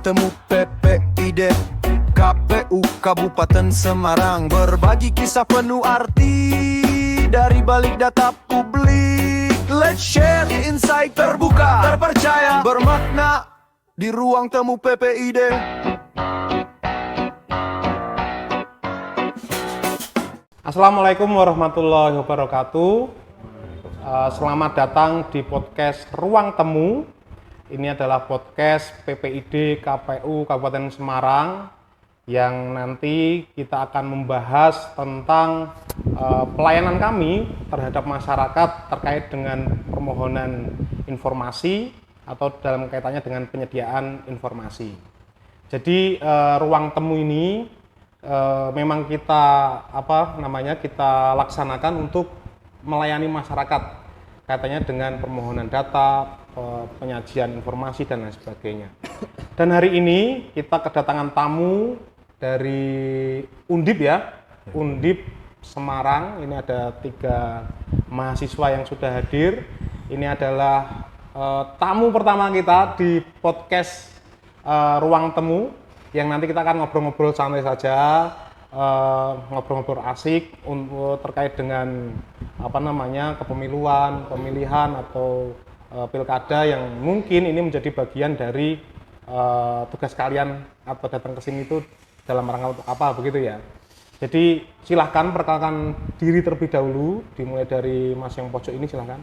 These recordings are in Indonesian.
temu PPID KPU Kabupaten Semarang, berbagi kisah penuh arti dari balik data publik. Let's share insight terbuka, terpercaya, bermakna di ruang temu PPID. Assalamualaikum warahmatullahi wabarakatuh. Selamat datang di podcast Ruang Temu. Ini adalah podcast PPID KPU Kabupaten Semarang yang nanti kita akan membahas tentang pelayanan kami terhadap masyarakat terkait dengan permohonan informasi atau dalam kaitannya dengan penyediaan informasi. Jadi ruang temu ini memang kita kita laksanakan untuk melayani masyarakat kaitannya dengan permohonan data, penyajian informasi dan lain sebagainya. Dan hari ini kita kedatangan tamu dari Undip ya, Undip Semarang. Ini ada 3 mahasiswa yang sudah hadir. Ini adalah tamu pertama kita di podcast Ruang Temu, yang nanti kita akan ngobrol-ngobrol santai saja, ngobrol-ngobrol asik terkait dengan kepemiluan, pemilihan atau pilkada yang mungkin ini menjadi bagian dari tugas kalian atau datang ke sini itu dalam rangka untuk apa begitu ya. Jadi silahkan perkenalkan diri terlebih dahulu, dimulai dari Mas yang pojok ini, silahkan.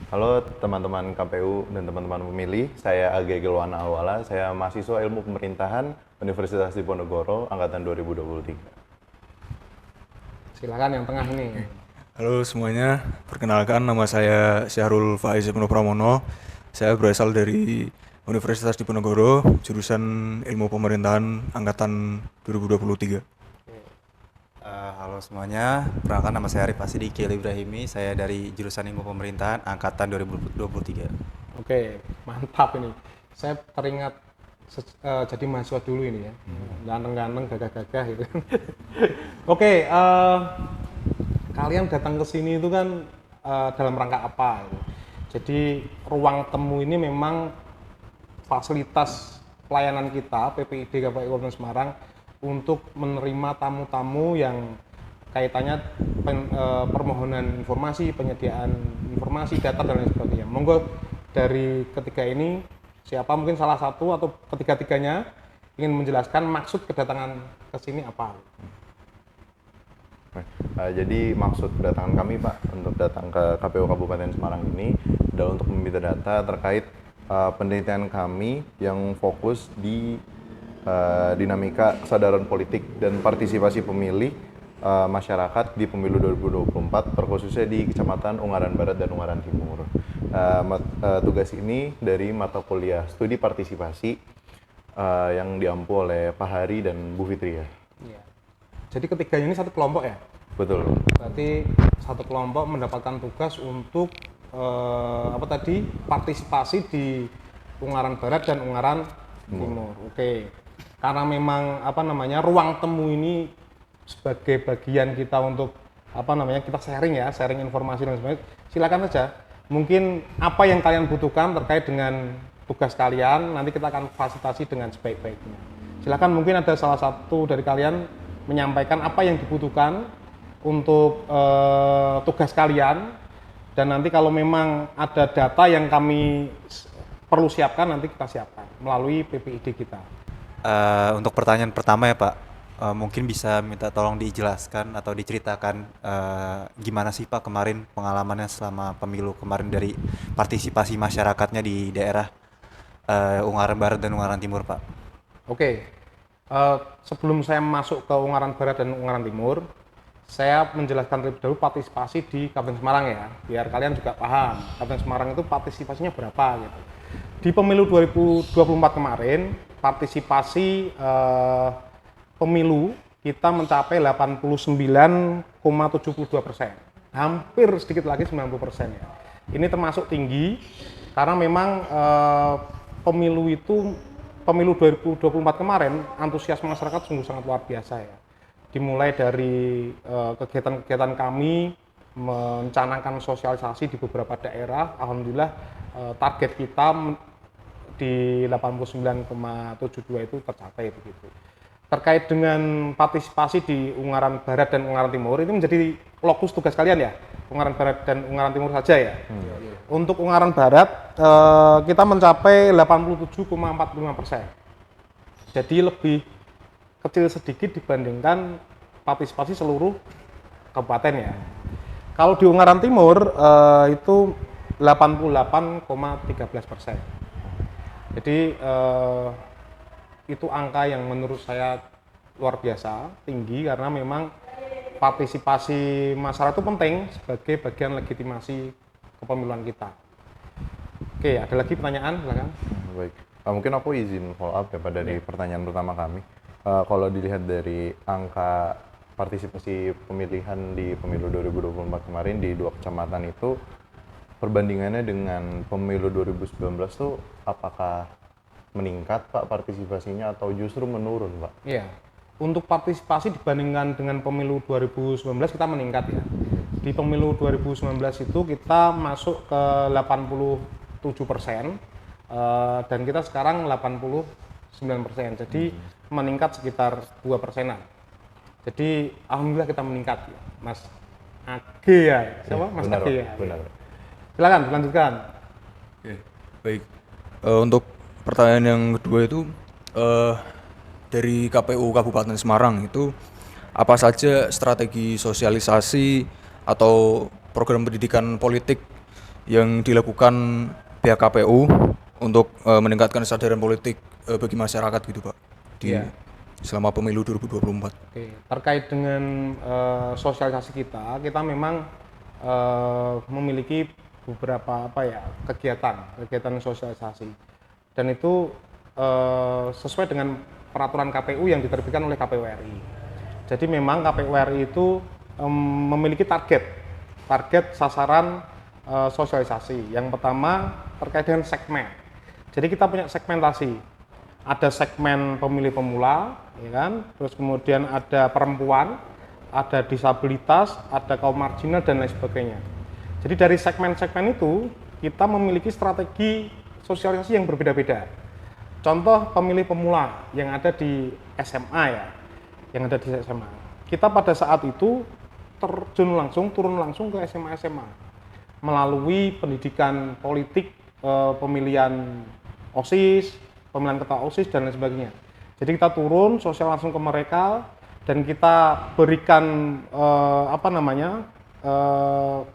Halo teman-teman KPU dan teman-teman pemilih, saya Age Gelwana Alwala, saya mahasiswa Ilmu Pemerintahan Universitas Diponegoro angkatan 2023. Silakan yang tengah ini. Halo semuanya, perkenalkan nama saya Syahrul Faiz Ibnu Pramono. Saya berasal dari Universitas Diponegoro, jurusan Ilmu Pemerintahan angkatan 2023. Halo semuanya, perkenalkan nama saya Arif Asidi Kiel Ibrahimi, saya dari jurusan Ilmu Pemerintahan angkatan 2023. Oke, mantap ini. Saya teringat jadi mahasiswa dulu ini ya, ganteng-ganteng, gagah-gagah gitu. Oke, kalian datang ke sini itu kan dalam rangka apa? Gitu. Jadi ruang temu ini memang fasilitas pelayanan kita PPID KPU Kabupaten Semarang untuk menerima tamu-tamu yang kaitannya permohonan informasi, penyediaan informasi, data dan lain sebagainya. Monggo dari ketiga ini siapa mungkin salah satu atau ketiga-tiganya ingin menjelaskan maksud kedatangan ke sini apa? Jadi maksud kedatangan kami Pak untuk datang ke KPU Kabupaten Semarang ini adalah untuk meminta data terkait penelitian kami yang fokus di dinamika kesadaran politik dan partisipasi pemilih masyarakat di pemilu 2024, terkhususnya di Kecamatan Ungaran Barat dan Ungaran Timur. Tugas ini dari mata kuliah studi partisipasi yang diampu oleh Pak Hari dan Bu Fitri ya. Iya. Jadi ketiganya ini satu kelompok ya? Betul. Berarti satu kelompok mendapatkan tugas untuk partisipasi di Ungaran Barat dan Ungaran Timur. Oke. Karena memang ruang temu ini sebagai bagian kita untuk kita sharing informasi dan sebagainya. Silakan saja. Mungkin apa yang kalian butuhkan terkait dengan tugas kalian, nanti kita akan fasilitasi dengan sebaik-baiknya. Silakan, mungkin ada salah satu dari kalian menyampaikan apa yang dibutuhkan untuk tugas kalian, dan nanti kalau memang ada data yang kami perlu siapkan, nanti kita siapkan melalui PPID kita. Untuk pertanyaan pertama ya Pak, mungkin bisa minta tolong dijelaskan atau diceritakan gimana sih Pak kemarin pengalamannya selama pemilu kemarin dari partisipasi masyarakatnya di daerah Ungaran Barat dan Ungaran Timur Pak. Oke, sebelum saya masuk ke Ungaran Barat dan Ungaran Timur, saya menjelaskan terlebih dahulu partisipasi di Kabupaten Semarang ya, biar kalian juga paham Kabupaten Semarang itu partisipasinya berapa gitu. Di pemilu 2024 kemarin, partisipasi pemilu kita mencapai 89,72%, hampir sedikit lagi 90% ya. Ini termasuk tinggi karena memang pemilu 2024 kemarin antusias masyarakat sungguh sangat luar biasa ya. Dimulai dari kegiatan-kegiatan kami mencanangkan sosialisasi di beberapa daerah, alhamdulillah target kita di 89,72 itu tercapai begitu. Terkait dengan partisipasi di Ungaran Barat dan Ungaran Timur, ini menjadi lokus tugas kalian ya, Ungaran Barat dan Ungaran Timur saja ya. Untuk Ungaran Barat kita mencapai 87,45%. Jadi lebih kecil sedikit dibandingkan partisipasi seluruh kabupaten ya. Kalau di Ungaran Timur itu 88,13%. Jadi itu angka yang menurut saya luar biasa tinggi karena memang partisipasi masyarakat itu penting sebagai bagian legitimasi kepemiluan kita. Oke, ada lagi pertanyaan, silakan. Baik, mungkin aku izin follow up ya Pak dari pertanyaan pertama kami. Kalau dilihat dari angka partisipasi pemilihan di pemilu 2024 kemarin di 2 kecamatan itu, perbandingannya dengan pemilu 2019 tuh apakah meningkat Pak partisipasinya atau justru menurun Pak? Iya, untuk partisipasi dibandingkan dengan pemilu 2019 kita meningkat ya. Di pemilu 2019 itu kita masuk ke 87%, dan kita sekarang 89%, jadi meningkat sekitar 2%-an. Jadi alhamdulillah kita meningkat ya, Mas Age ya, siapa? Mas Benar, Age ya. benar. Silakan dilanjutkan. Oke, baik. Untuk pertanyaan yang kedua itu dari KPU Kabupaten Semarang itu apa saja strategi sosialisasi atau program pendidikan politik yang dilakukan pihak KPU untuk meningkatkan kesadaran politik bagi masyarakat gitu Pak di selama pemilu 2024. Oke, terkait dengan sosialisasi kita memang memiliki beberapa kegiatan sosialisasi, dan itu sesuai dengan peraturan KPU yang diterbitkan oleh KPU RI. Jadi memang KPU RI itu memiliki target sasaran sosialisasi. Yang pertama terkait dengan segmen. Jadi kita punya segmentasi. Ada segmen pemilih pemula, ya kan? Terus kemudian ada perempuan, ada disabilitas, ada kaum marginal dan lain sebagainya. Jadi dari segmen-segmen itu kita memiliki strategi sosialisasi yang berbeda-beda. Contoh pemilih pemula yang ada di SMA ya, Kita pada saat itu turun langsung ke SMA melalui pendidikan politik, pemilihan OSIS, pemilihan ketua OSIS dan lain sebagainya. Jadi kita turun sosial langsung ke mereka dan kita berikan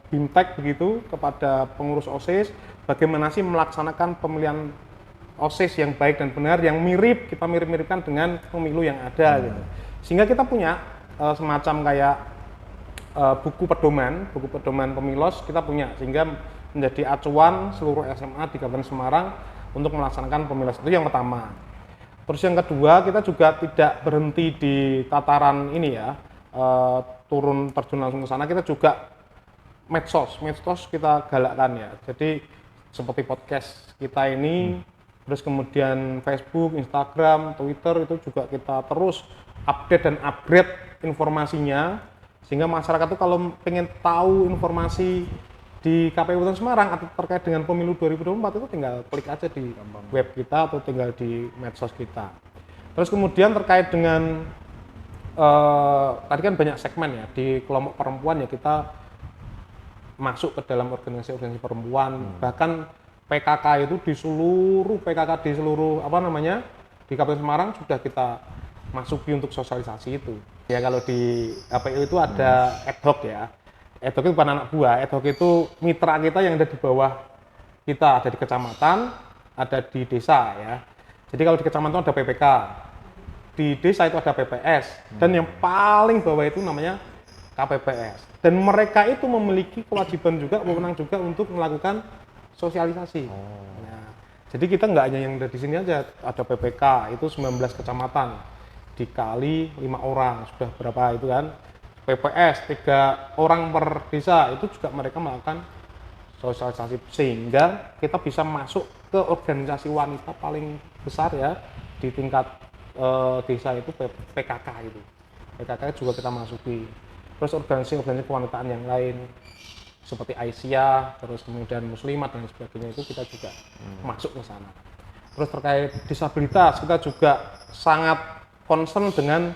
bimtek begitu kepada pengurus OSIS, bagaimana sih melaksanakan pemilihan OSIS yang baik dan benar, yang kita mirip-miripkan dengan pemilu yang ada gitu. Sehingga kita punya semacam kayak buku pedoman pemilos kita punya, sehingga menjadi acuan seluruh SMA di Kabupaten Semarang untuk melaksanakan pemilos. Itu yang pertama. Terus yang kedua, kita juga tidak berhenti di tataran ini ya, terjun langsung ke sana, kita juga medsos kita galakkan ya. Jadi seperti podcast kita ini, terus kemudian Facebook, Instagram, Twitter itu juga kita terus update dan upgrade informasinya, sehingga masyarakat itu kalau pengen tahu informasi di KPU Kabupaten Semarang atau terkait dengan pemilu 2024 itu tinggal klik aja di web kita atau tinggal di medsos kita. Terus kemudian terkait dengan tadi kan banyak segmen ya, di kelompok perempuan ya kita masuk ke dalam organisasi perempuan, bahkan PKK itu di seluruh di Kabupaten Semarang sudah kita masuki untuk sosialisasi itu. Ya kalau di KPU itu ada ad hoc ya. Ad hoc itu bukan anak buah, ad hoc itu mitra kita yang ada di bawah kita, ada di kecamatan, ada di desa ya. Jadi kalau di kecamatan ada PPK, di desa itu ada PPS, dan yang paling bawah itu namanya KPPS. Dan mereka itu memiliki kewajiban juga, wewenang juga untuk melakukan sosialisasi. Nah, jadi kita nggak hanya yang dari sini aja, ada PPK itu 19 kecamatan dikali 5 orang, sudah berapa itu kan? PPS 3 orang per desa, itu juga mereka melakukan sosialisasi, sehingga kita bisa masuk ke organisasi wanita paling besar ya di tingkat desa itu PKK itu. PKK juga kita masuki. Terus organisasi kewanitaan yang lain seperti Aisyah, terus kemudian Muslimat dan sebagainya itu kita juga masuk ke sana. Terus terkait disabilitas, kita juga sangat concern dengan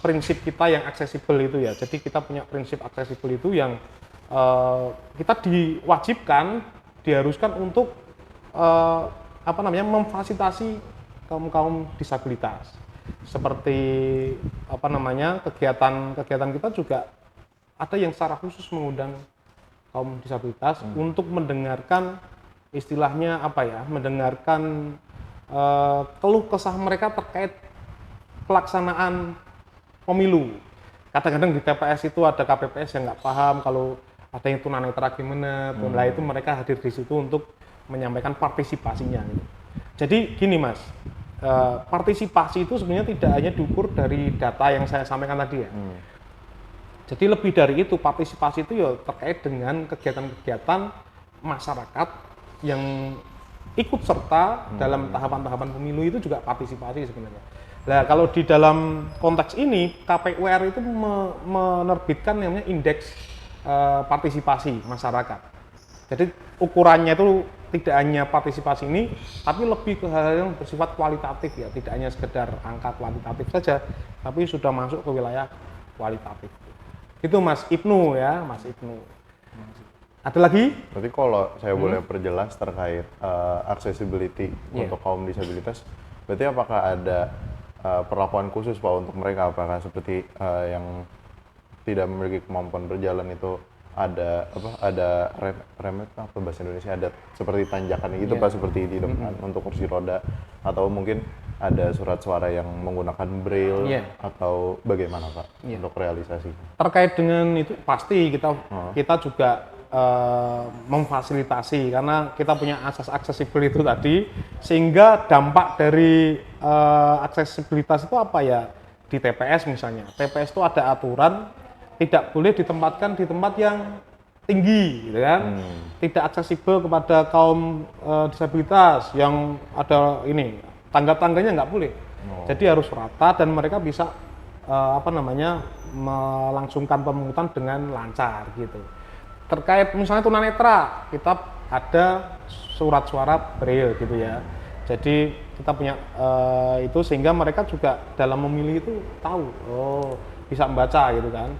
prinsip kita yang aksesibel itu ya. Jadi kita punya prinsip aksesibel itu yang kita diwajibkan, diharuskan untuk memfasilitasi kaum disabilitas. Seperti kegiatan kita juga ada yang secara khusus mengundang kaum disabilitas untuk mendengarkan istilahnya mendengarkan keluh kesah mereka terkait pelaksanaan pemilu. Kadang-kadang di TPS itu ada KPPS yang nggak paham kalau ada yang tunanetra gimana, itu mereka hadir di situ untuk menyampaikan partisipasinya. Gitu. Jadi gini Mas, partisipasi itu sebenarnya tidak hanya diukur dari data yang saya sampaikan tadi ya. Jadi lebih dari itu, partisipasi itu ya terkait dengan kegiatan-kegiatan masyarakat yang ikut serta dalam tahapan-tahapan pemilu itu juga partisipasi sebenarnya. Nah, kalau di dalam konteks ini, KPU RI itu menerbitkan namanya indeks partisipasi masyarakat. Jadi ukurannya itu tidak hanya partisipasi ini, tapi lebih ke hal yang bersifat kualitatif ya, tidak hanya sekedar angka kuantitatif saja, tapi sudah masuk ke wilayah kualitatif. Itu Mas Ibnu ya, Mas Ibnu. Ada lagi? Berarti kalau saya boleh perjelas terkait accessibility untuk kaum disabilitas, berarti apakah ada perlakuan khusus Pak untuk mereka? Apakah seperti yang tidak memiliki kemampuan berjalan itu ada remet apa bahasa Indonesia, ada seperti tanjakan gitu Pak, seperti di depan untuk kursi roda, atau mungkin ada surat suara yang menggunakan braille atau bagaimana Pak untuk realisasi? Terkait dengan itu pasti kita juga memfasilitasi karena kita punya asas aksesibel itu tadi, sehingga dampak dari aksesibilitas itu apa ya, di TPS misalnya, TPS itu ada aturan tidak boleh ditempatkan di tempat yang tinggi gitu kan, tidak aksesibel kepada kaum disabilitas, yang ada ini tangga-tangganya nggak boleh, jadi harus rata dan mereka bisa melangsungkan pemungutan dengan lancar gitu. Terkait misalnya tunanetra, kita ada surat suara braille gitu ya. Jadi kita punya itu sehingga mereka juga dalam memilih itu tahu, bisa membaca gitu kan.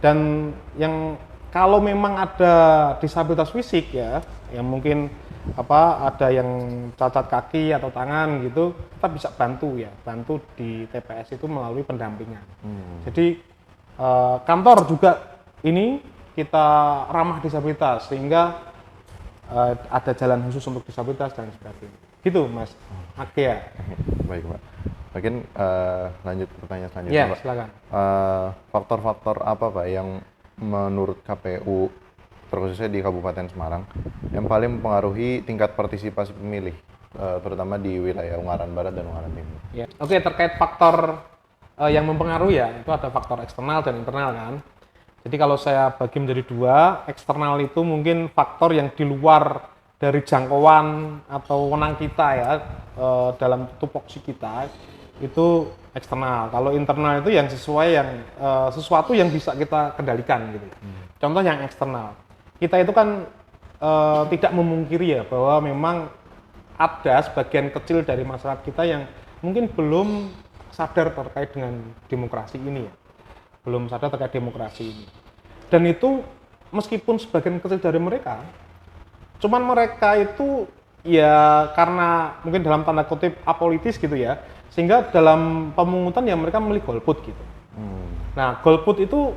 Dan yang kalau memang ada disabilitas fisik ya, yang mungkin ada yang cacat kaki atau tangan gitu, kita bisa bantu di TPS itu melalui pendampingan. Jadi kantor juga ini kita ramah disabilitas sehingga ada jalan khusus untuk disabilitas dan sebagainya. Gitu Mas Akia. Baik Pak. Mungkin lanjut pertanyaan selanjutnya ya, Pak. Silakan. Faktor-faktor apa Pak yang menurut KPU terkhususnya di Kabupaten Semarang yang paling mempengaruhi tingkat partisipasi pemilih, terutama di wilayah Ungaran Barat dan Ungaran Timur? Ya. Oke, terkait faktor yang mempengaruhi ya, itu ada faktor eksternal dan internal kan. Jadi kalau saya bagi menjadi dua, eksternal itu mungkin faktor yang di luar dari jangkauan atau wewenang kita ya, dalam tupoksi kita, itu eksternal. Kalau internal itu yang sesuai yang sesuatu yang bisa kita kendalikan gitu. Contoh yang eksternal, kita itu kan tidak memungkiri ya bahwa memang ada sebagian kecil dari masyarakat kita yang mungkin belum sadar terkait dengan demokrasi ini ya. Belum sadar terkait demokrasi ini. Dan itu meskipun sebagian kecil dari mereka, cuman mereka itu ya karena mungkin dalam tanda kutip apolitis gitu ya, sehingga dalam pemungutan ya mereka memilih golput gitu. Nah, golput itu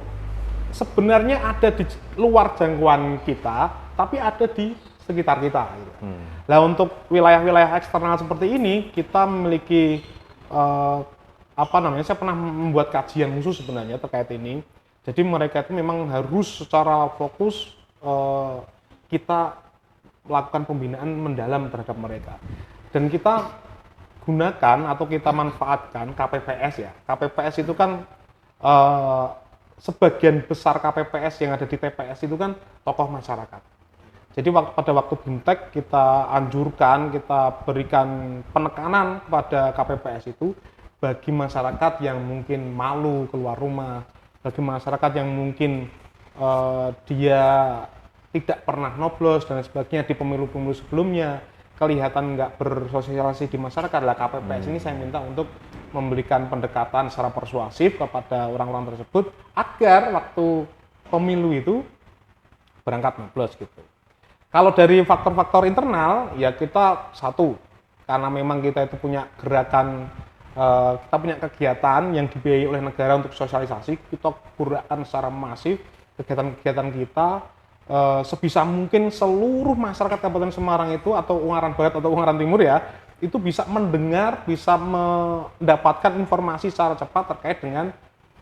sebenarnya ada di luar jangkauan kita, tapi ada di sekitar kita gitu. Nah, untuk wilayah-wilayah eksternal seperti ini kita memiliki saya pernah membuat kajian khusus sebenarnya terkait ini. Jadi mereka itu memang harus secara fokus kita melakukan pembinaan mendalam terhadap mereka. Dan kita gunakan atau kita manfaatkan KPPS ya. KPPS itu kan sebagian besar KPPS yang ada di TPS itu kan tokoh masyarakat. Jadi pada waktu BIMTEK kita anjurkan, kita berikan penekanan kepada KPPS itu bagi masyarakat yang mungkin malu keluar rumah, bagi masyarakat yang mungkin dia tidak pernah nyoblos dan sebagainya di pemilu-pemilu sebelumnya, kelihatan nggak bersosialisasi di masyarakat adalah KPPS. Ini saya minta untuk memberikan pendekatan secara persuasif kepada orang-orang tersebut agar waktu pemilu itu berangkat nyoblos gitu. Kalau dari faktor-faktor internal, ya kita satu, karena memang kita itu punya gerakan, kita punya kegiatan yang dibiayai oleh negara untuk sosialisasi, kita gerakkan secara masif kegiatan-kegiatan kita, sebisa mungkin seluruh masyarakat Kabupaten Semarang itu, atau Ungaran Barat atau Ungaran Timur ya, itu bisa mendengar, bisa mendapatkan informasi secara cepat terkait dengan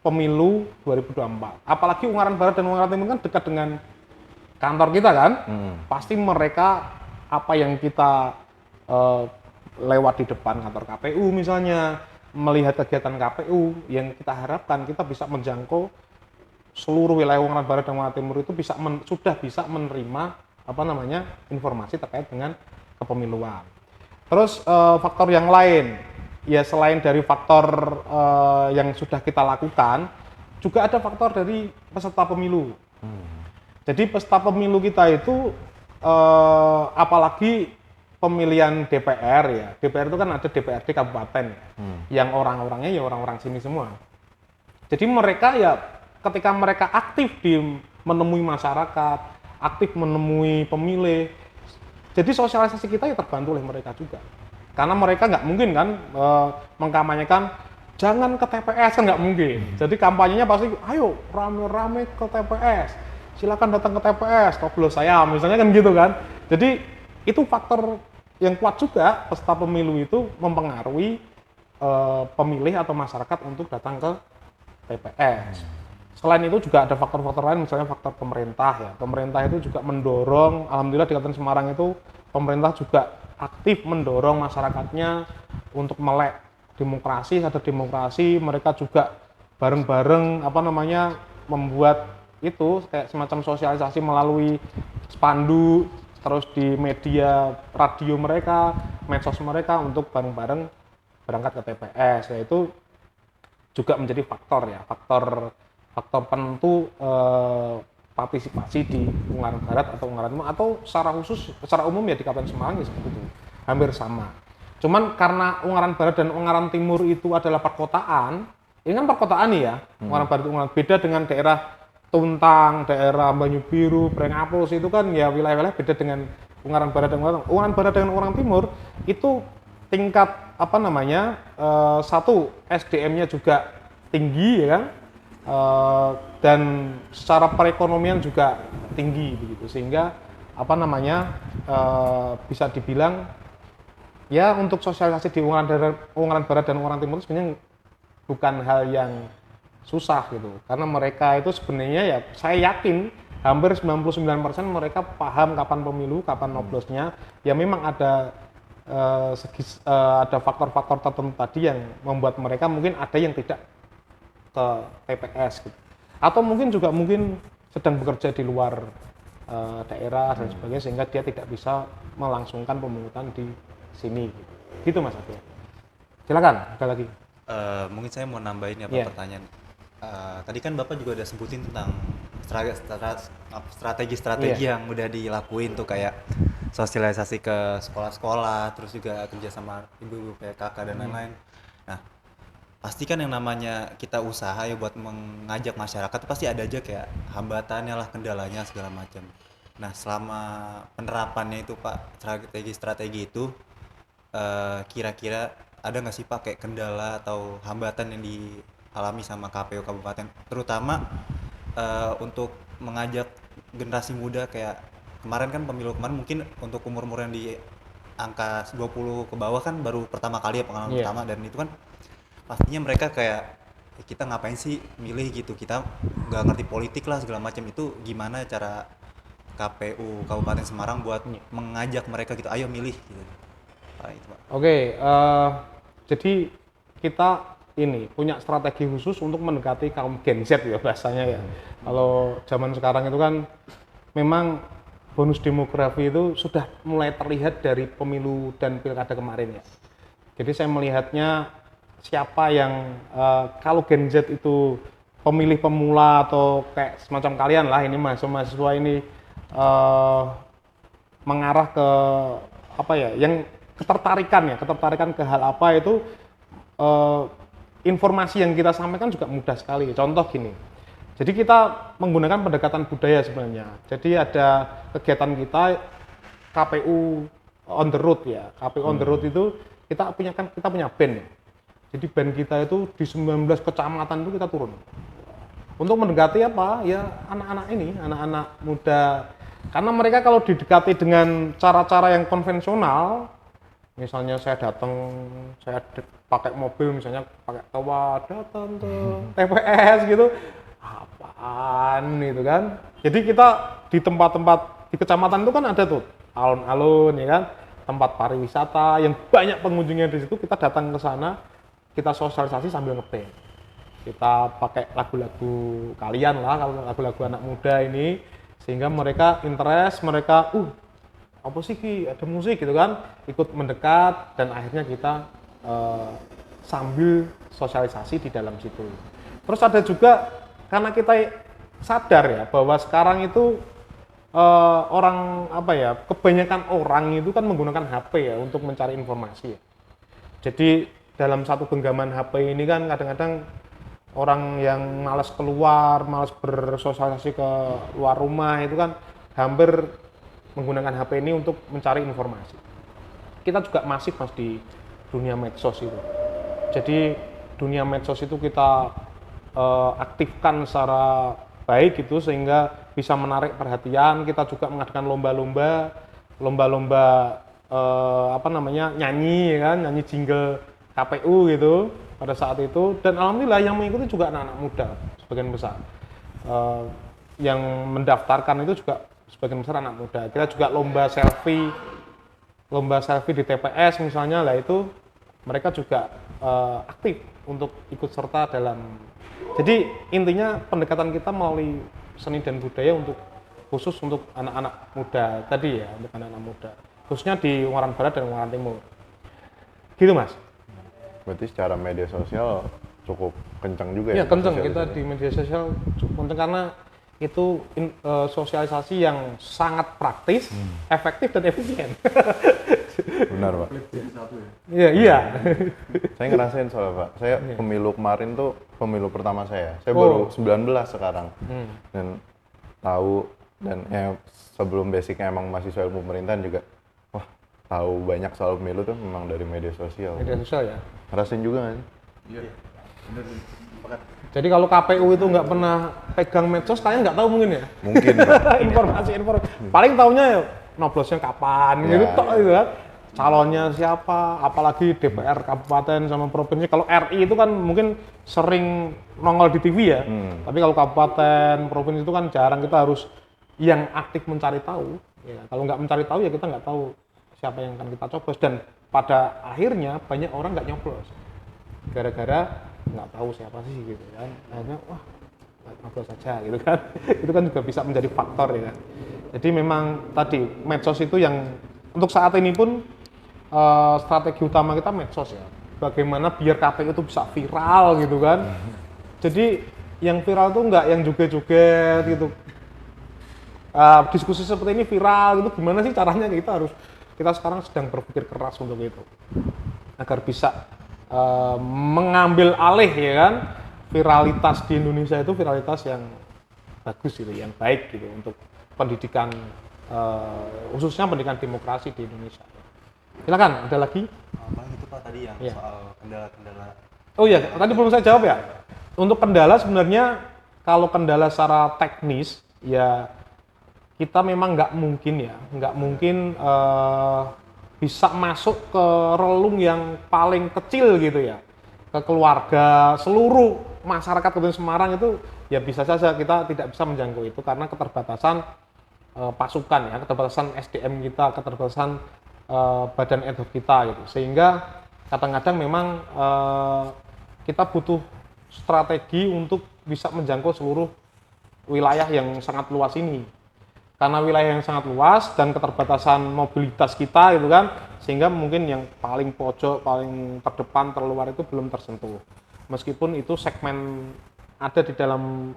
pemilu 2024. Apalagi Ungaran Barat dan Ungaran Timur kan dekat dengan kantor kita kan, pasti mereka apa yang kita lewat di depan kantor KPU misalnya, melihat kegiatan KPU yang kita harapkan kita bisa menjangkau seluruh wilayah Ungaran Barat dan Ungaran Timur itu sudah bisa menerima informasi terkait dengan kepemiluan. Terus faktor yang lain, ya selain dari faktor yang sudah kita lakukan, juga ada faktor dari peserta pemilu. Jadi peserta pemilu kita itu apalagi pemilihan DPR ya. DPR itu kan ada DPRD kabupaten ya. Yang orang-orangnya ya orang-orang sini semua. Jadi mereka ya ketika mereka aktif menemui masyarakat, aktif menemui pemilih. Jadi sosialisasi kita ya terbantu oleh mereka juga. Karena mereka nggak mungkin kan mengkampanyekan jangan ke TPS, kan nggak mungkin. Jadi kampanyenya pasti ayo rame-rame ke TPS. Silakan datang ke TPS, coblos saya, misalnya kan gitu kan. Jadi itu faktor yang kuat juga peserta pemilu itu mempengaruhi pemilih atau masyarakat untuk datang ke TPS. Selain itu juga ada faktor-faktor lain, misalnya faktor pemerintah ya. Pemerintah itu juga mendorong, alhamdulillah di Kabupaten Semarang itu pemerintah juga aktif mendorong masyarakatnya untuk melek demokrasi, sadar demokrasi. Mereka juga bareng-bareng membuat itu kayak semacam sosialisasi melalui spanduk, terus di media radio mereka, medsos mereka untuk bareng-bareng berangkat ke TPS. Ya itu juga menjadi faktor ya, faktor penentu partisipasi di Ungaran Barat atau Ungaran Timur, atau secara umum ya di Kabupaten Semarang ya seperti itu, hampir sama. Cuman karena Ungaran Barat dan Ungaran Timur itu adalah perkotaan, ini kan perkotaan ya, Ungaran Barat Ungaran beda dengan daerah Tuntang, daerah Banyu Biru, Brengapus itu kan ya wilayah-wilayah beda dengan Ungaran Barat dan Ungaran Barat dan Ungaran Timur itu tingkat satu SDM-nya juga tinggi ya kan, dan secara perekonomian juga tinggi begitu, sehingga bisa dibilang ya untuk sosialisasi di Ungaran Barat dan Ungaran Timur sebenarnya bukan hal yang susah gitu, karena mereka itu sebenarnya ya saya yakin hampir 99% mereka paham kapan pemilu, kapan noblosnya. Ya memang ada ada faktor-faktor tertentu tadi yang membuat mereka mungkin ada yang tidak ke TPS gitu. Atau mungkin sedang bekerja di luar daerah dan sebagainya, sehingga dia tidak bisa melangsungkan pemungutan di sini gitu Mas Abdul. Silakan, ada lagi. Mungkin saya mau nambahin pertanyaan. Tadi kan Bapak juga udah sebutin tentang strategi yang udah dilakuin tuh, kayak sosialisasi ke sekolah-sekolah, terus juga kerja sama ibu-ibu PKK dan lain-lain. Nah, pasti kan yang namanya kita usaha ya buat mengajak masyarakat tuh pasti ada aja kayak hambatannya lah, kendalanya segala macam. Nah, selama penerapannya itu Pak, strategi itu kira-kira ada nggak sih Pak kayak kendala atau hambatan yang dialami sama KPU Kabupaten, terutama untuk mengajak generasi muda? Kayak kemarin kan pemilu kemarin mungkin untuk umur-umur yang di angka 20 ke bawah kan baru pertama kali ya pengalaman pertama, dan itu kan pastinya mereka kayak kita ngapain sih milih gitu, kita nggak ngerti politik lah segala macam. Itu gimana cara KPU Kabupaten Semarang buat mengajak mereka gitu, ayo milih gitu? Itu Pak. Oke, jadi kita ini punya strategi khusus untuk mendekati kaum Gen Z ya bahasanya ya. Kalau zaman sekarang itu kan memang bonus demografi itu sudah mulai terlihat dari pemilu dan pilkada kemarin ya. Jadi saya melihatnya siapa yang kalau Gen Z itu pemilih pemula atau kayak semacam kalian lah, ini mahasiswa ini mengarah ke yang ketertarikan ke hal apa itu informasi yang kita sampaikan juga mudah sekali. Contoh gini, jadi kita menggunakan pendekatan budaya sebenarnya. Jadi ada kegiatan kita KPU on the road ya. KPU on the road itu kita punya band ya. Jadi band kita itu di 19 kecamatan itu kita turun. Untuk mendekati apa? Ya anak-anak muda. Karena mereka kalau didekati dengan cara-cara yang konvensional, misalnya saya pakai mobil, misalnya pakai toa, datang ke TPS gitu, apaan itu kan? Jadi kita di tempat-tempat di kecamatan itu kan ada tuh alun-alun ya kan, tempat pariwisata yang banyak pengunjungnya di situ, kita datang ke sana, kita sosialisasi sambil ngeband. Kita pakai lagu-lagu kalian lah, kalau lagu-lagu anak muda ini, sehingga mereka interest, mereka apa sih Ki, ada musik gitu kan, ikut mendekat, dan akhirnya kita sambil sosialisasi di dalam situ. Terus ada juga karena kita sadar ya bahwa sekarang itu kebanyakan orang itu kan menggunakan HP ya untuk mencari informasi ya. Jadi dalam satu genggaman HP ini kan kadang-kadang orang yang malas keluar, malas bersosialisasi ke luar rumah itu kan hampir menggunakan HP ini untuk mencari informasi. Kita juga masif Mas di dunia medsos itu. Jadi dunia medsos itu kita aktifkan secara baik gitu sehingga bisa menarik perhatian. Kita juga mengadakan lomba-lomba nyanyi ya kan, nyanyi jingle KPU gitu pada saat itu, dan alhamdulillah yang mengikuti juga anak-anak muda sebagian besar. Yang mendaftarkan itu juga sebagian besar anak muda. Kita juga lomba selfie di TPS misalnya, lah itu mereka juga aktif untuk ikut serta dalam. Jadi intinya pendekatan kita melalui seni dan budaya khusus untuk anak-anak muda tadi ya, untuk anak-anak muda, khususnya di Ungaran Barat dan Ungaran Timur. Gitu Mas. Berarti secara media sosial cukup kencang juga ya? Iya kencang, kita di media sosial cukup kencang karena itu sosialisasi yang sangat praktis, efektif dan efisien. Benar Pak. Iya. Saya ngerasain soalnya Pak, saya pemilu kemarin tuh pemilu pertama saya baru 19 sekarang. Dan tahu, dan sebelum basicnya emang mahasiswa ilmu pemerintahan juga, wah tahu banyak soal pemilu tuh memang dari media sosial. Media sosial ya? Ngerasain juga kan? Iya, benar. Jadi kalau KPU itu nggak pernah pegang medsos, kalian nggak tahu mungkin ya? Mungkin Pak. informasi. Paling taunya ya noblosnya kapan gitu tok gitu kan. Calonnya siapa, apalagi DPR kabupaten sama provinsi. Kalau RI itu kan mungkin sering nongol di TV ya. Tapi kalau kabupaten, provinsi itu kan jarang, kita harus yang aktif mencari tahu. Ya, kalau nggak mencari tahu ya kita nggak tahu siapa yang akan kita coblos, dan pada akhirnya banyak orang nggak nyoblos gara-gara nggak tahu siapa sih gitu kan. Akhirnya wah nyoblos saja gitu kan. Itu kan juga bisa menjadi faktor ya kan. Jadi memang tadi medsos itu yang untuk saat ini pun strategi utama kita medsos ya. Bagaimana biar KPU itu bisa viral gitu kan. Jadi yang viral itu nggak yang joget-joget gitu. Diskusi seperti ini viral itu gimana sih caranya, kita sekarang sedang berpikir keras untuk itu agar bisa mengambil alih ya kan, viralitas di Indonesia itu viralitas yang bagus gitu, yang baik gitu untuk pendidikan, khususnya pendidikan demokrasi di Indonesia. Silakan, ada lagi? Paling itu Pak tadi yang soal kendala-kendala. Oh iya, tadi belum saya jawab ya. Untuk kendala sebenarnya, kalau kendala secara teknis ya kita memang nggak mungkin bisa masuk ke relung yang paling kecil gitu ya, ke keluarga seluruh masyarakat Kabupaten Semarang itu ya bisa saja kita tidak bisa menjangkau itu karena keterbatasan pasukan ya, keterbatasan SDM kita, keterbatasan badan ad hoc kita gitu, sehingga kadang-kadang memang kita butuh strategi untuk bisa menjangkau seluruh wilayah yang sangat luas ini. Karena wilayah yang sangat luas dan keterbatasan mobilitas kita gitu kan, sehingga mungkin yang paling pojok, paling terdepan, terluar itu belum tersentuh. Meskipun itu segmen ada di dalam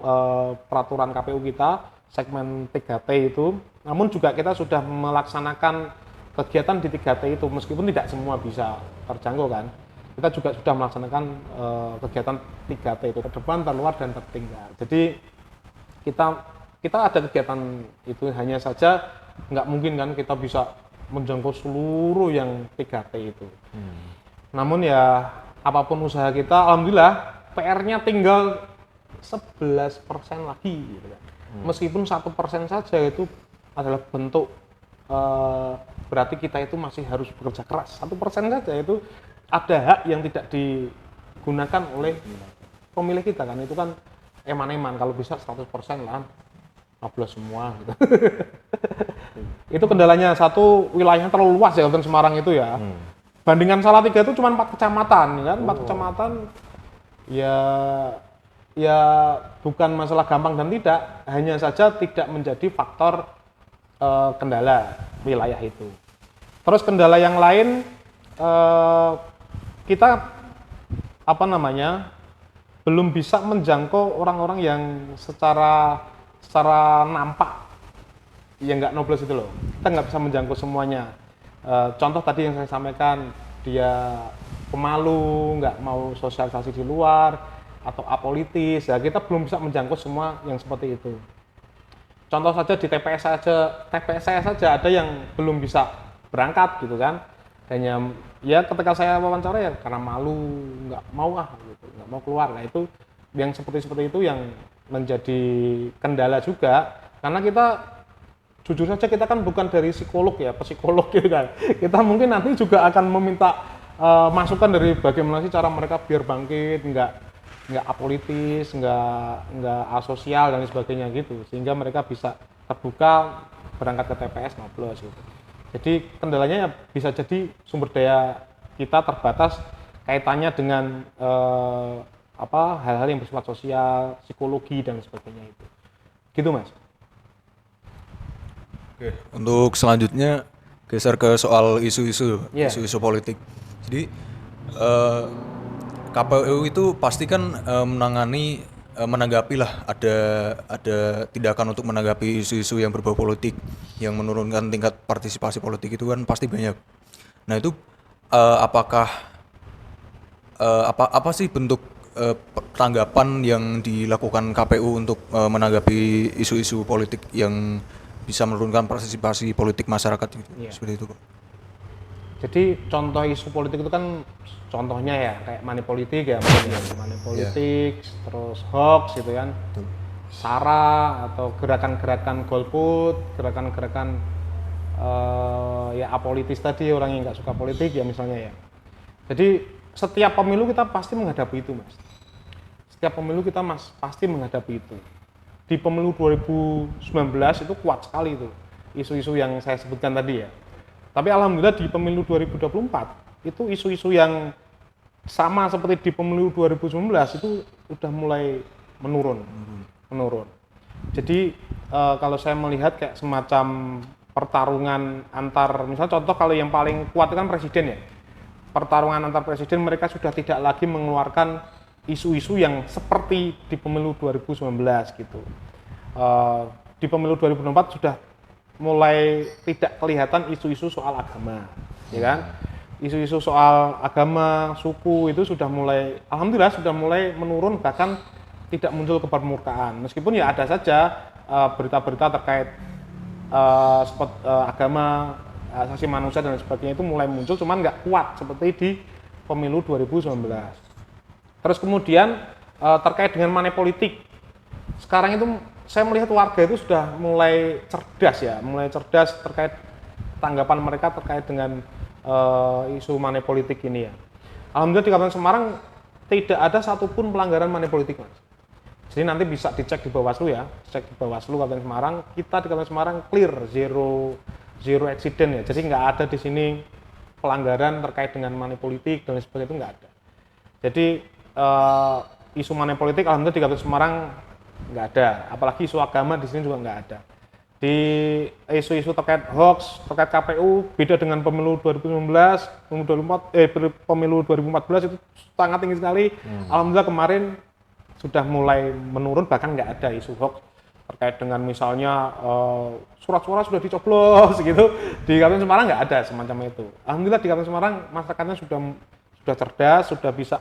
peraturan KPU kita, segmen 3T itu, namun juga kita sudah melaksanakan kegiatan di 3T itu, meskipun tidak semua bisa terjangkau kan, kita juga sudah melaksanakan kegiatan 3T itu, terdepan, terluar, dan tertinggal. Jadi kita ada kegiatan itu, hanya saja nggak mungkin kan kita bisa menjangkau seluruh yang 3T itu. Namun ya apapun usaha kita, alhamdulillah PR-nya tinggal 11% lagi gitu kan. Meskipun 1% saja itu adalah bentuk berarti kita itu masih harus bekerja keras. 1% saja itu ada hak yang tidak digunakan oleh pemilih kita kan. Itu kan eman-eman, kalau bisa 100% lah, 15 semua gitu. Itu kendalanya, satu wilayahnya terlalu luas ya Kabupaten Semarang itu ya. Bandingan Salatiga itu cuma 4 kecamatan kan, 4 kecamatan ya bukan masalah gampang dan tidak, hanya saja tidak menjadi faktor kendala wilayah itu. Terus kendala yang lain, kita belum bisa menjangkau orang-orang yang secara nampak ya nggak nobles itu loh. Kita nggak bisa menjangkau semuanya. Contoh tadi yang saya sampaikan, dia pemalu, nggak mau sosialisasi di luar, atau apolitis, ya kita belum bisa menjangkau semua yang seperti itu. Contoh saja di TPS saya saja ada yang belum bisa berangkat gitu kan. Hanya ya ketika saya wawancara ya karena malu, nggak mau gitu, nggak mau keluar. Nah itu yang seperti itu yang menjadi kendala juga, karena kita jujur saja kita kan bukan dari psikolog gitu kan. Kita mungkin nanti juga akan meminta masukan dari bagaimana sih cara mereka biar bangkit, nggak apolitis, nggak asosial dan sebagainya gitu, sehingga mereka bisa terbuka berangkat ke TPS nyoblos gitu. Jadi kendalanya ya bisa jadi sumber daya kita terbatas kaitannya dengan hal-hal yang bersifat sosial, psikologi dan sebagainya itu. Gitu Mas. Oke, untuk selanjutnya geser ke soal isu-isu politik. Jadi KPU itu pasti kan menanggapi lah, ada tindakan untuk menanggapi isu-isu yang berbau politik, yang menurunkan tingkat partisipasi politik itu kan pasti banyak. Nah itu apakah apa sih bentuk tanggapan yang dilakukan KPU untuk menanggapi isu-isu politik yang bisa menurunkan partisipasi politik masyarakat gitu? Seperti itu Pak. Jadi contoh isu politik itu kan contohnya ya kayak money politik ya, money politik, terus hoax gitu kan, SARA atau gerakan-gerakan golput, gerakan-gerakan ya apolitis tadi, orang yang nggak suka politik ya misalnya ya. Jadi setiap pemilu kita pasti menghadapi itu Mas. Setiap pemilu kita pasti menghadapi itu. Di pemilu 2019 itu kuat sekali itu isu-isu yang saya sebutkan tadi ya. Tapi alhamdulillah di pemilu 2024 itu isu-isu yang sama seperti di pemilu 2019 itu udah mulai menurun. Jadi kalau saya melihat kayak semacam pertarungan antar, misalnya contoh kalau yang paling kuat kan presiden ya. Pertarungan antar presiden, mereka sudah tidak lagi mengeluarkan isu-isu yang seperti di pemilu 2019 gitu. Di pemilu 2024 sudah mulai tidak kelihatan isu-isu soal agama, ya kan? Isu-isu soal agama, suku itu sudah mulai, alhamdulillah sudah mulai menurun, bahkan tidak muncul kepermukaan. Meskipun ya ada saja berita-berita terkait agama, asasi manusia dan sebagainya itu mulai muncul, cuman nggak kuat seperti di pemilu 2019. Terus kemudian terkait dengan money politik, sekarang itu saya melihat warga itu sudah mulai cerdas terkait tanggapan mereka terkait dengan isu money politik ini ya. Alhamdulillah di Kabupaten Semarang tidak ada satupun pelanggaran money politik Mas. Jadi nanti bisa dicek di Bawaslu ya, cek di Bawaslu Kabupaten Semarang, kita di Kabupaten Semarang clear, zero accident ya. Jadi nggak ada di sini pelanggaran terkait dengan money politik dan sebagainya, itu nggak ada. Jadi isu money politik alhamdulillah di Kabupaten Semarang nggak ada, apalagi isu agama di sini juga nggak ada. Di isu-isu terkait hoax, terkait KPU, beda dengan pemilu 2019, pemilu 2014 itu sangat tinggi sekali. Alhamdulillah kemarin sudah mulai menurun, bahkan nggak ada isu hoax terkait dengan misalnya surat suara sudah dicoblos gitu. Di Kabupaten Semarang nggak ada semacam itu. Alhamdulillah di Kabupaten Semarang masyarakatnya sudah cerdas, sudah bisa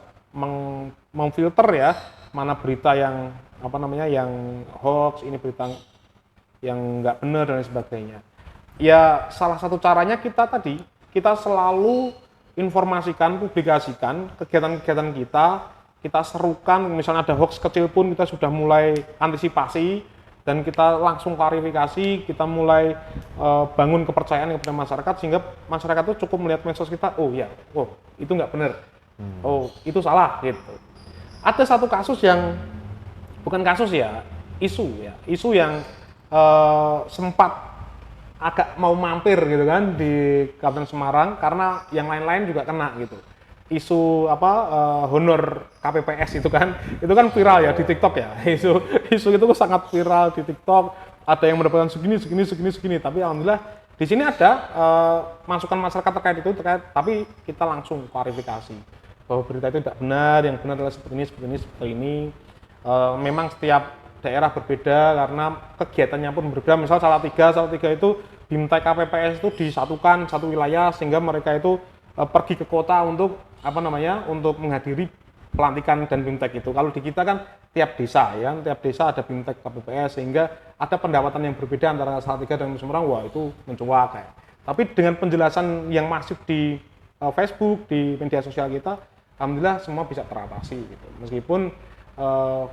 memfilter ya mana berita yang apa namanya yang hoax, ini berita yang nggak benar dan lain sebagainya. Ya salah satu caranya kita selalu informasikan, publikasikan kegiatan-kegiatan kita serukan, misalnya ada hoax kecil pun kita sudah mulai antisipasi dan kita langsung klarifikasi, kita mulai bangun kepercayaan kepada masyarakat sehingga masyarakat itu cukup melihat medsos kita, oh ya, oh itu nggak benar, oh itu salah gitu. Ada satu kasus yang bukan kasus ya, isu yang sempat agak mau mampir gitu kan di Kabupaten Semarang karena yang lain-lain juga kena gitu. Isu honor KPPS itu kan viral ya di TikTok ya. Isu itu sangat viral di TikTok. Ada yang mendapatkan segini. Tapi alhamdulillah di sini ada masukan masyarakat terkait, tapi kita langsung klarifikasi bahwa berita itu tidak benar, yang benar adalah seperti ini. Memang setiap daerah berbeda karena kegiatannya pun berbeda. Misal Salatiga itu BIMTEK KPPS itu disatukan satu wilayah sehingga mereka itu pergi ke kota untuk untuk menghadiri pelantikan dan BIMTEK itu. Kalau di kita kan tiap desa ada BIMTEK KPPS sehingga ada pendapatan yang berbeda antara Salatiga dan Semarang. Wah itu mencuat kayak. Tapi dengan penjelasan yang masif di Facebook, di media sosial kita, alhamdulillah semua bisa teratasi gitu. Meskipun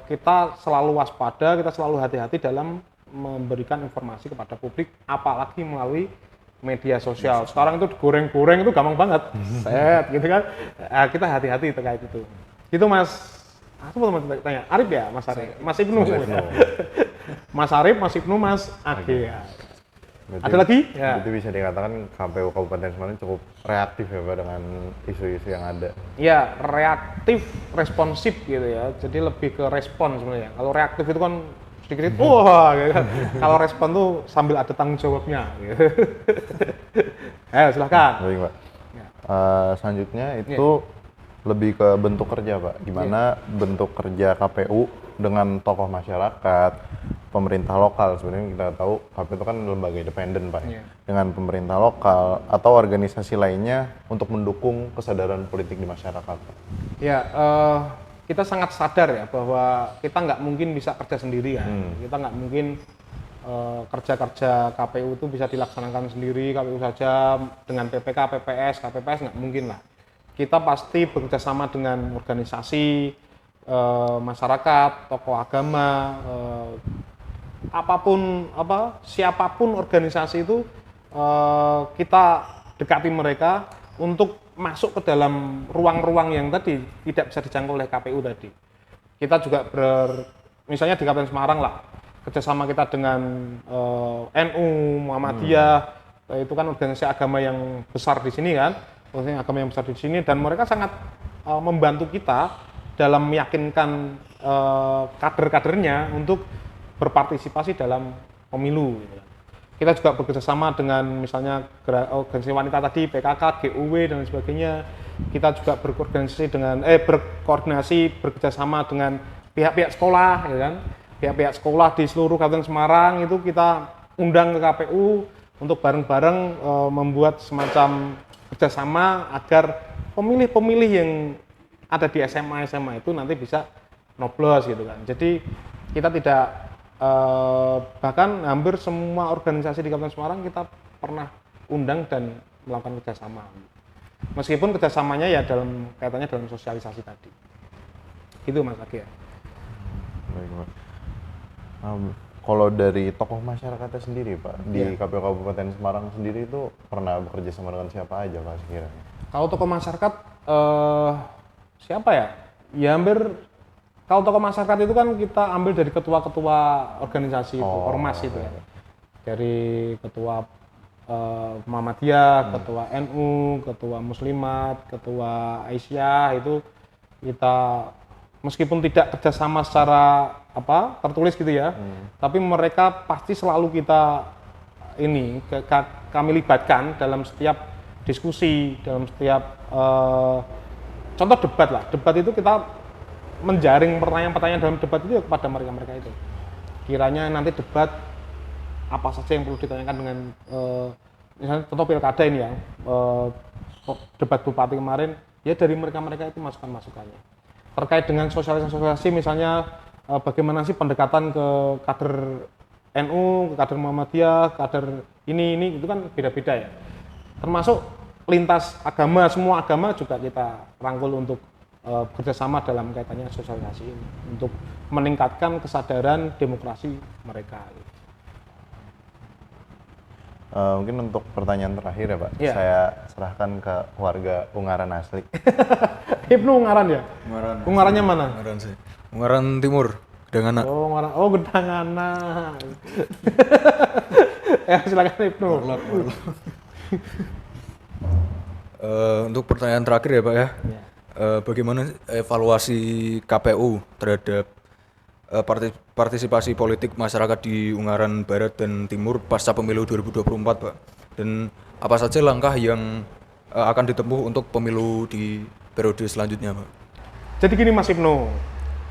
kita selalu waspada, kita selalu hati-hati dalam memberikan informasi kepada publik, apalagi melalui media sosial. Sekarang itu goreng-goreng itu gampang banget, set gitu kan. Kita hati-hati terkait itu. Itu Mas, aku mau tanya, Arif ya, Mas Arif, Mas Ibnu, Mas Arif, Mas Ibnu, Mas Age. Ya. Ada lagi? Ya. Itu bisa dikatakan KPU Kabupaten Semarang cukup reaktif ya Pak dengan isu-isu yang ada. Ya, reaktif, responsif gitu ya. Jadi lebih ke respon sebenarnya. Kalau reaktif itu kan sedikit, wah, gitu kan. Kalau respon tuh sambil ada tanggung jawabnya. Gitu. Ayo silahkan. Baik Pak. Selanjutnya itu lebih ke bentuk kerja Pak. Gimana bentuk kerja KPU dengan tokoh masyarakat, pemerintah lokal. Sebenarnya kita tahu KPU itu kan lembaga independen Pak, dengan pemerintah lokal atau organisasi lainnya untuk mendukung kesadaran politik di masyarakat Pak. Ya, kita sangat sadar ya bahwa kita nggak mungkin bisa kerja sendiri ya. Kita nggak mungkin kerja-kerja KPU itu bisa dilaksanakan sendiri, KPU saja dengan PPK, PPS, KPPS nggak mungkin lah. Kita pasti bekerjasama dengan organisasi, masyarakat, tokoh agama, siapapun organisasi itu kita dekati mereka untuk masuk ke dalam ruang-ruang yang tadi tidak bisa dijangkau oleh KPU tadi. Kita juga misalnya di Kabupaten Semarang lah, kerjasama kita dengan NU, Muhammadiyah, itu kan organisasi agama yang besar di sini kan, organisasi agama yang besar di sini, dan mereka sangat membantu kita dalam meyakinkan kader-kadernya untuk berpartisipasi dalam pemilu. Kita juga bekerjasama dengan misalnya organisasi wanita tadi, PKK, GUW dan lain sebagainya. Kita juga berkoordinasi bekerjasama dengan pihak-pihak sekolah, ya kan? Pihak-pihak sekolah di seluruh Kabupaten Semarang itu kita undang ke KPU untuk bareng-bareng membuat semacam kerjasama agar pemilih-pemilih yang ada di SMA itu nanti bisa nyoblos gitu kan. Jadi kita tidak bahkan hampir semua organisasi di Kabupaten Semarang kita pernah undang dan melakukan kerjasama. Meskipun kerjasamanya ya kaitannya dalam sosialisasi tadi. Itu Mas Agi ya. Baik Pak. Kalau dari tokoh masyarakatnya sendiri Pak, di KPU Kabupaten Semarang sendiri itu pernah bekerja sama dengan siapa aja Pak sekiranya? Kalau tokoh masyarakat siapa ya? Ya hampir. Kalau tokoh masyarakat itu kan kita ambil dari ketua-ketua organisasi itu, ormas itu ya. Dari ketua Muhammadiyah, ketua NU, ketua Muslimat, ketua Aisyah itu kita meskipun tidak kerjasama secara tertulis gitu ya, tapi mereka pasti selalu kami libatkan dalam setiap diskusi, dalam setiap contoh debat lah. Debat itu kita menjaring pertanyaan-pertanyaan dalam debat itu kepada mereka itu. kiranya nanti debat apa saja yang perlu ditanyakan dengan misalnya contoh pilkada ini ya, debat bupati kemarin, ya dari mereka itu masukan-masukannya terkait dengan sosialisasi misalnya bagaimana sih pendekatan ke kader NU, ke kader Muhammadiyah, kader ini itu kan beda-beda ya, termasuk lintas agama, semua agama juga kita rangkul untuk bekerjasama dalam kaitannya sosialisasi ini untuk meningkatkan kesadaran demokrasi mereka. Mungkin untuk pertanyaan terakhir ya Pak, Iya. saya serahkan ke warga Ungaran asli. Ibnu Ungaran ya? Ungaran. Ungarannya mana? Ungaran sih. Ungaran Timur, Gedangana. Oh, Ungaran. Oh, Gedangana. Ya, silakan Ibnu. Untuk pertanyaan terakhir ya Pak ya. Ya. Bagaimana evaluasi KPU terhadap partisipasi politik masyarakat di Ungaran Barat dan Timur pasca pemilu 2024 Pak? Dan apa saja langkah yang akan ditempuh untuk pemilu di periode selanjutnya Pak? Jadi gini Mas Ibnu,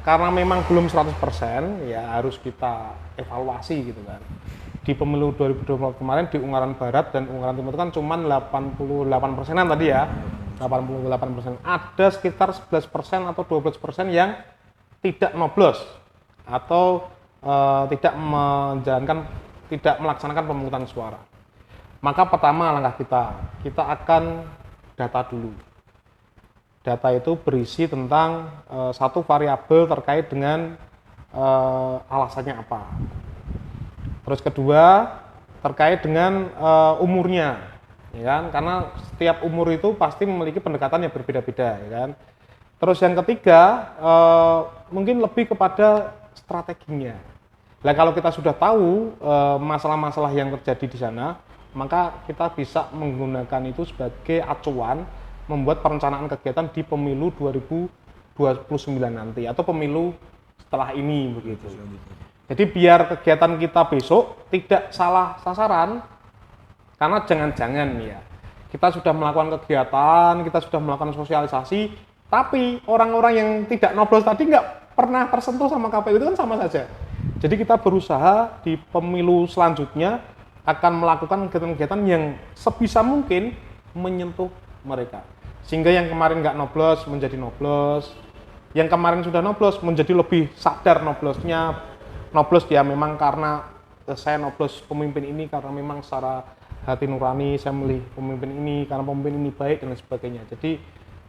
karena memang belum 100% ya harus kita evaluasi gitu kan. Di pemilu 2024 kemarin di Ungaran Barat dan Ungaran Timur itu kan cuma 88%-an tadi ya. 88%. Ada sekitar 11% atau 12% yang tidak nyoblos atau tidak melaksanakan pemungutan suara. Maka pertama langkah kita akan data dulu. Data itu berisi tentang satu variabel terkait dengan alasannya apa. Terus kedua terkait dengan umurnya, ya kan? Karena setiap umur itu pasti memiliki pendekatan yang berbeda-beda, ya kan? Terus yang ketiga mungkin lebih kepada strateginya. Nah kalau kita sudah tahu masalah-masalah yang terjadi di sana, maka kita bisa menggunakan itu sebagai acuan membuat perencanaan kegiatan di pemilu 2029 nanti atau pemilu setelah ini begitu. Jadi biar kegiatan kita besok tidak salah sasaran, karena jangan-jangan ya kita sudah melakukan kegiatan, kita sudah melakukan sosialisasi, tapi orang-orang yang tidak nyoblos tadi nggak pernah tersentuh sama KPU itu kan sama saja. Jadi kita berusaha di pemilu selanjutnya akan melakukan kegiatan-kegiatan yang sebisa mungkin menyentuh mereka. Sehingga yang kemarin nggak nyoblos menjadi nyoblos, yang kemarin sudah nyoblos menjadi lebih sadar nyoblosnya. Nyoblos ya memang karena saya nyoblos pemimpin ini karena memang secara hati nurani saya milih pemimpin ini karena pemimpin ini baik dan lain sebagainya. Jadi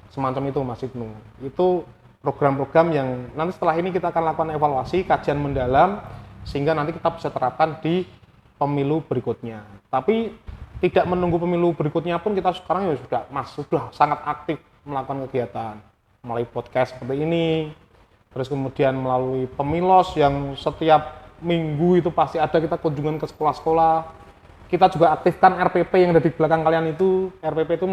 semacam itu Mas Ibnu. Itu program-program yang nanti setelah ini kita akan lakukan evaluasi, kajian mendalam sehingga nanti kita bisa terapkan di pemilu berikutnya. Tapi tidak menunggu pemilu berikutnya pun kita sekarang ya sudah sangat aktif melakukan kegiatan melalui podcast seperti ini, terus kemudian melalui Pemilos yang setiap minggu itu pasti ada kita kunjungan ke sekolah-sekolah. Kita juga aktifkan RPP yang ada di belakang kalian itu. RPP itu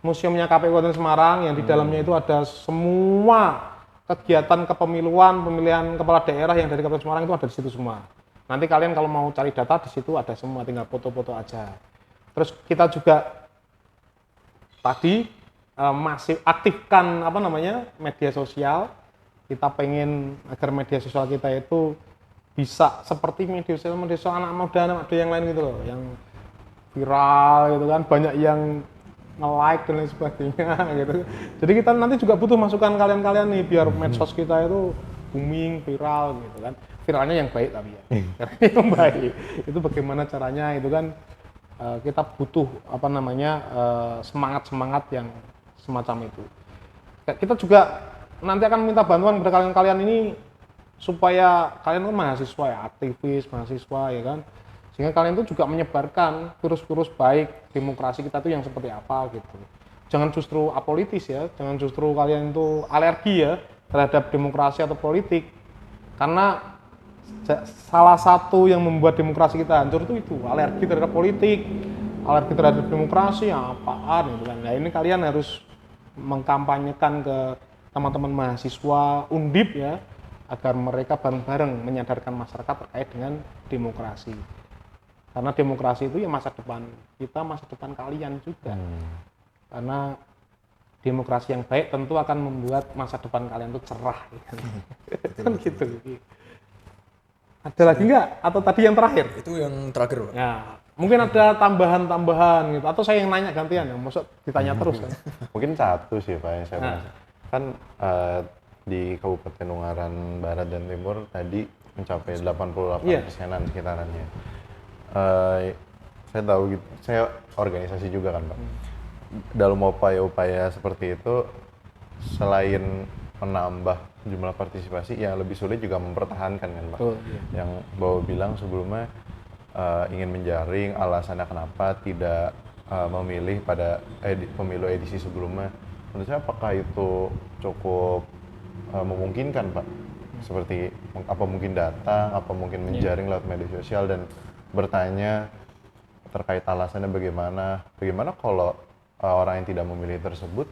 museumnya KPU Kabupaten Semarang yang di dalamnya itu ada semua kegiatan kepemiluan, pemilihan kepala daerah yang dari Kabupaten Semarang itu ada di situ semua. Nanti kalian kalau mau cari data di situ ada semua, tinggal foto-foto aja. Terus kita juga tadi masih aktifkan media sosial. Kita pengen agar media sosial kita itu bisa seperti media sosial anak muda yang lain gitu loh, yang viral gitu kan, banyak yang nge-like dan lain sebagainya gitu. Jadi kita nanti juga butuh masukan kalian-kalian nih biar medsos kita itu booming, viral gitu kan. Viralnya yang baik tapi ya. Yang baik. Itu bagaimana caranya itu kan kita butuh semangat-semangat yang semacam itu. Kita juga nanti akan minta bantuan kepada kalian-kalian ini supaya kalian kan mahasiswa ya, aktivis mahasiswa ya kan, sehingga kalian itu juga menyebarkan virus-virus baik demokrasi kita itu yang seperti apa gitu. Jangan justru apolitis ya, jangan justru kalian itu alergi ya terhadap demokrasi atau politik, karena salah satu yang membuat demokrasi kita hancur itu alergi terhadap politik, alergi terhadap demokrasi ya apaan gitu kan. Nah ini kalian harus mengkampanyekan ke teman-teman mahasiswa Undip ya, agar mereka bareng-bareng menyadarkan masyarakat terkait dengan demokrasi. Karena demokrasi itu ya masa depan kita, masa depan kalian juga. Karena demokrasi yang baik tentu akan membuat masa depan kalian itu cerah. Kan gitu. Ada lagi nggak? Atau tadi yang terakhir? Itu yang terakhir, Pak. Ya, mungkin ada tambahan-tambahan gitu. Atau saya yang nanya gantian ya, maksud ditanya terus kan? Mungkin satu sih Pak yang saya penasaran. Kan di Kabupaten Ungaran Barat dan Timur tadi mencapai 88%-an sekitarannya. Saya tahu gitu, saya organisasi juga kan Pak. Dalam upaya-upaya seperti itu, selain menambah jumlah partisipasi, yang lebih sulit juga mempertahankan kan Pak. Betul, iya. Yang Bawa bilang sebelumnya ingin menjaring alasannya kenapa tidak memilih pada pemilu edisi sebelumnya. Menurut saya apakah itu cukup memungkinkan Pak? Seperti apa mungkin datang, apa mungkin menjaring lewat media sosial dan bertanya terkait alasannya bagaimana kalau orang yang tidak memilih tersebut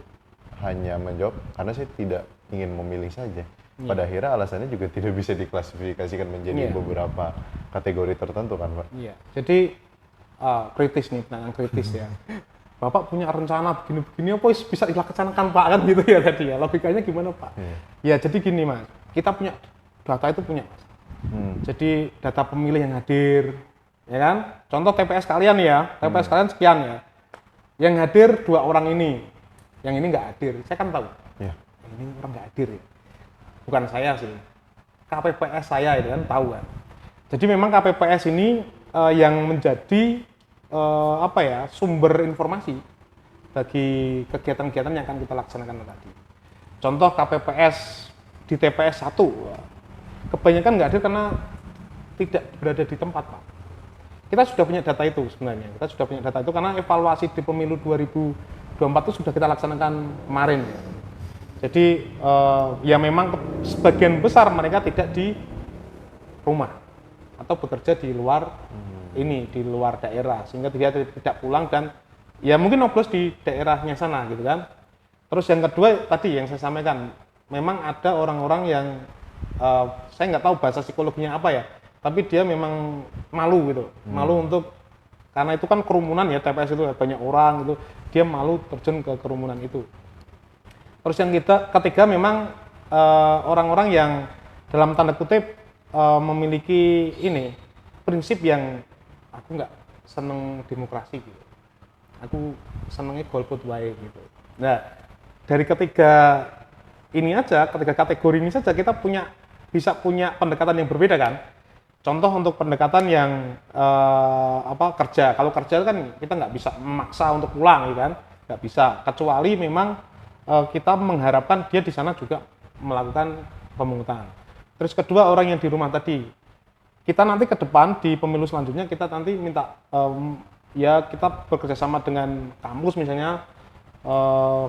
hanya menjawab karena saya tidak ingin memilih saja. Pada akhirnya alasannya juga tidak bisa diklasifikasikan menjadi beberapa kategori tertentu kan Pak? Iya, jadi kritis nih, penanganan kritis ya. Bapak punya rencana begini-begini apa bisa dilaksanakan Pak kan gitu ya tadi ya. Logikanya gimana Pak? Ya jadi gini Mas, kita punya data itu punya Mas. Jadi data pemilih yang hadir, ya kan? Contoh TPS kalian ya, TPS kalian sekian ya. Yang hadir 2 orang ini, yang ini nggak hadir, saya kan tahu. Iya. Ini orang nggak hadir ya. Bukan saya sih, KPPS saya itu kan tahu kan. Jadi memang KPPS ini yang menjadi sumber informasi bagi kegiatan-kegiatan yang akan kita laksanakan tadi. Contoh KPPS di TPS 1, kebanyakan nggak hadir karena tidak berada di tempat Pak. Kita sudah punya data itu sebenarnya, kita sudah punya data itu karena evaluasi di pemilu 2024 itu sudah kita laksanakan kemarin ya. Jadi ya memang sebagian besar mereka tidak di rumah atau bekerja di luar di luar daerah sehingga dia tidak pulang dan ya mungkin nyoblos di daerahnya sana gitu kan. Terus yang kedua tadi yang saya sampaikan, memang ada orang-orang yang saya nggak tahu bahasa psikologinya apa ya, tapi dia memang malu gitu, malu untuk karena itu kan kerumunan ya, TPS itu banyak orang gitu, dia malu terjun ke kerumunan itu. Terus yang ketiga memang orang-orang yang dalam tanda kutip memiliki prinsip yang aku nggak seneng demokrasi gitu, aku senengnya golput wae gitu. Nah dari ketiga kategori ini saja kita bisa punya pendekatan yang berbeda kan. Contoh untuk pendekatan yang kerja, kalau kerja kan kita nggak bisa memaksa untuk pulang ya kan, nggak bisa, kecuali memang kita mengharapkan dia di sana juga melakukan pemungutan. Terus kedua orang yang di rumah tadi, kita nanti ke depan di pemilu selanjutnya kita nanti minta kita bekerjasama dengan kampus misalnya,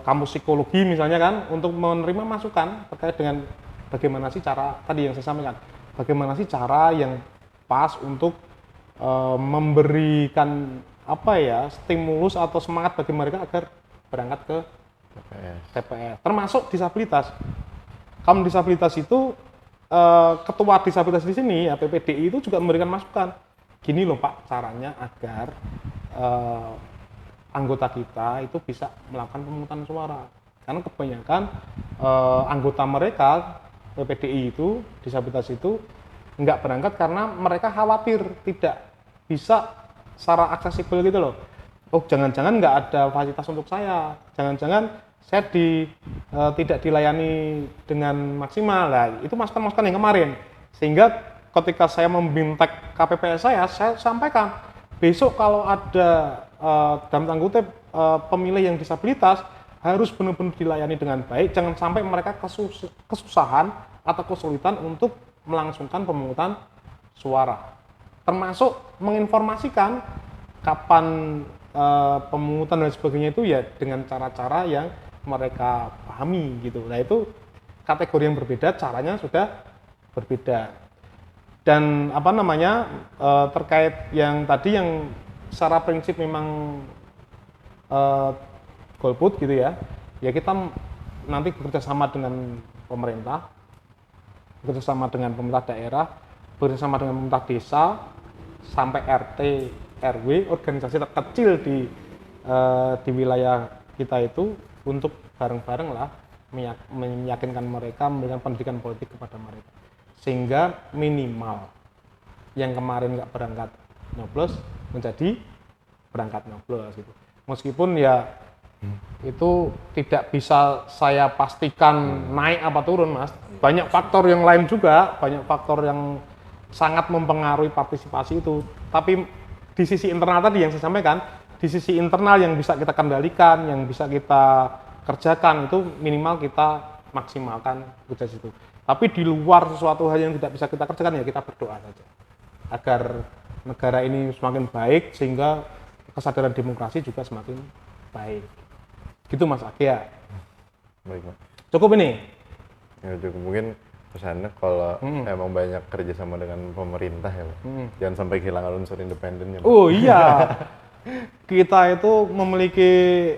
kampus psikologi misalnya kan, untuk menerima masukan terkait dengan bagaimana sih cara tadi yang saya sampaikan, bagaimana sih cara yang pas untuk memberikan stimulus atau semangat bagi mereka agar berangkat ke TPS, termasuk disabilitas. Kaum disabilitas itu ketua disabilitas di sini ya PPDI itu juga memberikan masukan. Gini loh Pak caranya agar anggota kita itu bisa melakukan pemungutan suara. Karena kebanyakan anggota mereka PPDI itu disabilitas itu nggak berangkat karena mereka khawatir tidak bisa secara aksesibel gitu loh. Oh jangan-jangan nggak ada fasilitas untuk saya, jangan-jangan saya tidak dilayani dengan maksimal. Nah, itu masukan-masukan yang kemarin. Sehingga ketika saya membintek KPPS saya sampaikan, besok kalau ada dalam tanda kutip pemilih yang disabilitas harus benar-benar dilayani dengan baik, jangan sampai mereka kesusahan atau kesulitan untuk melangsungkan pemungutan suara. Termasuk menginformasikan kapan pemungutan dan sebagainya itu ya dengan cara-cara yang mereka pahami gitu. Nah itu kategori yang berbeda, caranya sudah berbeda. Dan terkait yang tadi yang secara prinsip memang golput gitu ya kita nanti bekerja sama dengan pemerintah, bekerja sama dengan pemerintah daerah, bekerja sama dengan pemerintah desa sampai RT RW, organisasi terkecil di wilayah kita itu untuk bareng-bareng lah meyakinkan mereka, memberikan pendidikan politik kepada mereka, sehingga minimal yang kemarin nggak berangkat nyoblos menjadi berangkat nyoblos gitu. Meskipun ya itu tidak bisa saya pastikan naik apa turun, Mas. Banyak faktor yang lain juga, banyak faktor yang sangat mempengaruhi partisipasi itu. Tapi di sisi internal tadi yang saya sampaikan, di sisi internal yang bisa kita kendalikan, yang bisa kita kerjakan itu minimal kita maksimalkan kerja situ. Tapi di luar sesuatu hal yang tidak bisa kita kerjakan ya kita berdoa saja agar negara ini semakin baik sehingga kesadaran demokrasi juga semakin baik. Gitu Mas Agia. Baik, Pak. Cukup ini. Ya, cukup. Mungkin pesannya kalau emang banyak kerjasama dengan pemerintah ya, Pak. Jangan sampai kehilangan unsur independennya, Pak. Oh iya. Kita itu memiliki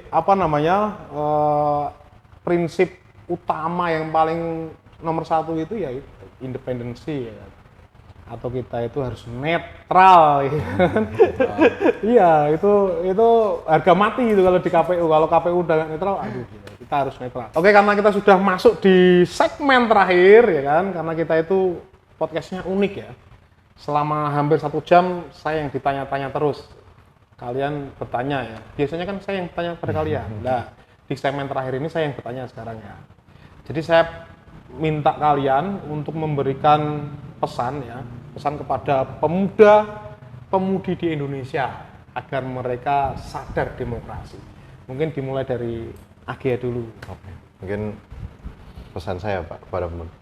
apa namanya prinsip utama yang paling nomor satu itu ya independensi ya. Atau kita itu harus netral ya kan? Iya, itu harga mati itu kalau di KPU. Kalau KPU udah nggak netral, aduh kita harus netral. Oke, karena kita sudah masuk di segmen terakhir ya kan, karena kita itu podcastnya unik ya. Selama hampir 1 jam saya yang ditanya-tanya terus. Kalian bertanya ya. Biasanya kan saya yang bertanya pada kalian. Nah, di segmen terakhir ini saya yang bertanya sekarang ya. Jadi saya minta kalian untuk memberikan pesan ya, pesan kepada pemuda-pemudi di Indonesia agar mereka sadar demokrasi. Mungkin dimulai dari Agia dulu. Oke. Mungkin pesan saya, Pak, kepada pemuda.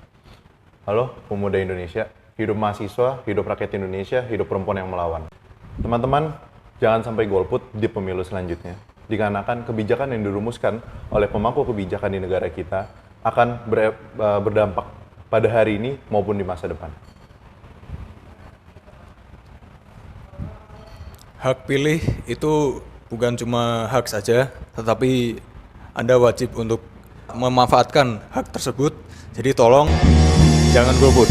Halo, pemuda Indonesia. Hidup mahasiswa, hidup rakyat Indonesia, hidup perempuan yang melawan. Teman-teman, jangan sampai golput di pemilu selanjutnya. Dikarenakan kebijakan yang dirumuskan oleh pemangku kebijakan di negara kita akan berdampak pada hari ini maupun di masa depan. Hak pilih itu bukan cuma hak saja, tetapi Anda wajib untuk memanfaatkan hak tersebut. Jadi tolong jangan golput.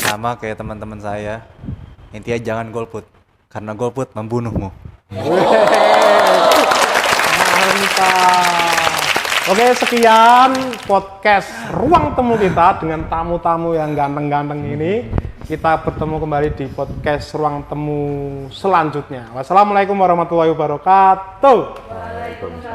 Sama kayak teman-teman saya, intinya jangan golput, karena golput membunuhmu. Mantap. Oke, sekian podcast Ruang Temu kita dengan tamu-tamu yang ganteng-ganteng ini. Kita bertemu kembali di podcast Ruang Temu selanjutnya. Wassalamualaikum warahmatullahi wabarakatuh. Waalaikumsalam.